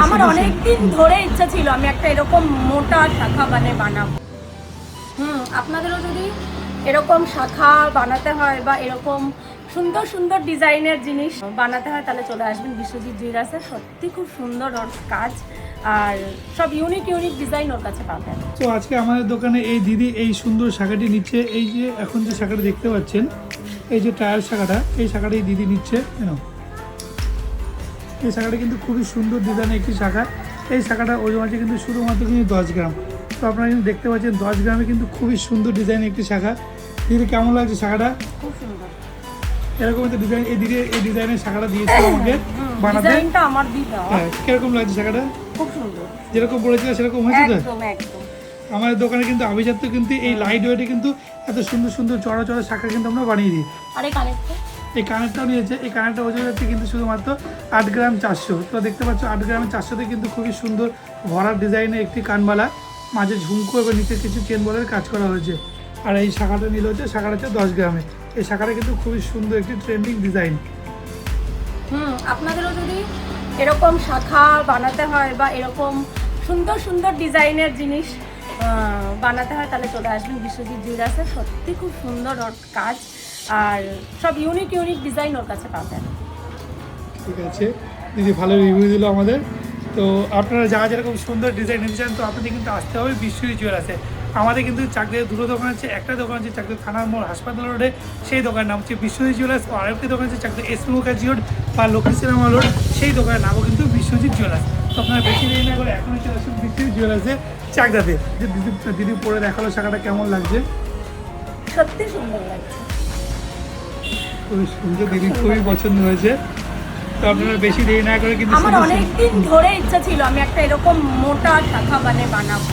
আমার অনেকদিন ধরে ইচ্ছা ছিল আমি একটা এরকম মোটা শাখা বানাবো। আপনাদেরও যদি এরকম শাখা বানাতে হয় বা এরকম সুন্দর সুন্দর ডিজাইনের জিনিস বানাতে হয় তাহলে চলে আসবেন বিশ্বজিৎ জুয়েলার্সে। সত্যি খুব সুন্দর ওর কাজ আর সব ইউনিক ডিজাইন ওর কাছে পাবেন। তো আজকে আমাদের দোকানে এই দিদি এই সুন্দর শাখাটি নিচ্ছে। এই যে এখন যে শাখাটা দেখতে পাচ্ছেন, এই যে ট্রায়াল শাখাটা, এই শাখাটা এই দিদি নিচ্ছে। এই শাখাটা কিন্তু খুবই সুন্দর ডিজাইনের একটি শাখা। এই শাখাটা ওজন আছে কিন্তু শুধুমাত্র কিন্তু 10 গ্রাম। তো আপনারা কিন্তু দেখতে পাচ্ছেন 10 গ্রামে কিন্তু খুবই সুন্দর ডিজাইনের একটি শাখা। দিদি কেমন লাগছে শাখাটা? খুব সুন্দর। এরকম একটা ডিজাইন এই দিদি এই ডিজাইনের শাখাটা দিয়েছিল আমাকে বানাতে। ডিজাইনটা আমার দিদা। হ্যাঁ, কিরকম লাগছে শাখাটা? খুব সুন্দর, যেরকম বলেছিল সেরকম হয়েছে তো? একদম একদম। আমাদের দোকানে কিন্তু আভিজাত্য কিন্তু এই লাইট ওয়েটে কিন্তু এত সুন্দর সুন্দর চড়া চড়া শাখা কিন্তু আমরা বানিয়ে দিই। আর এই কানেরটা, এই কানেরটাও নিয়েছে। এই কানেরটা ওজন হচ্ছে কিন্তু শুধুমাত্র 8 গ্রাম 400। তো দেখতে পাচ্ছ 8 গ্রাম 400তে কিন্তু খুবই সুন্দর ভরার ডিজাইনের একটি কানবালা, মাঝে ঝুমকো এবং নিচে কিছু চেন বলের কাজ করা হয়েছে। আর এই শাখাটা নিল হচ্ছে, শাখাটা হচ্ছে 10 গ্রামে। এই শাখাটা কিন্তু খুবই সুন্দর একটি ট্রেন্ডিং ডিজাইন। আপনাদেরও যদি এরকম শাখা বানাতে হয় বা এরকম সুন্দর সুন্দর ডিজাইনের জিনিস বানাতে হয় তাহলে চলে আসবেন বিশ্বজিৎ জুয়েলার্সে। সত্যি খুব সুন্দর ওর কাজ আর সব ইউনিক ডিজাইন ওর কাছে পাবেন। ঠিক আছে, দিদি ভালো রিভিউ দিল আমাদের। তো আপনারা যারা যেরকম সুন্দর ডিজাইন নিতে চান তো আপনাদের কিন্তু আসতে হবে বিশ্বজিৎ জুয়েলার্সে। আমাদের কিন্তু চাকরিতে দুটো দোকান আছে। একটা দোকান আছে চাকরি থানার মোড় হাসপাতাল রোডে, সেই দোকানের নাম হচ্ছে বিশ্বজিৎ জুয়েলার্স। আর আরেকটি দোকান আছে চাকরি এসপি মুখার্জি রোড বা লক্ষ্মী সিনেমা রোড, সেই দোকানের নামও কিন্তু বিশ্বজিৎ জুয়েলার্স। তো আপনারা বেশি দেরি না করে এখনই চলে আসুন বিশ্বজিৎ জুয়েলার্সে চাকদাতে। যে দিদি পরে দেখালো শাখাটা কেমন লাগছে? সত্যি সুন্দর লাগছে, খুবই সুন্দর, দিদি খুবই পছন্দ হয়েছে। তো আপনারা বেশি দেরি না করে কিন্তু আমার অনেকদিন ধরে ইচ্ছা ছিল আমি একটা এরকম মোটা শাখা বানাবো।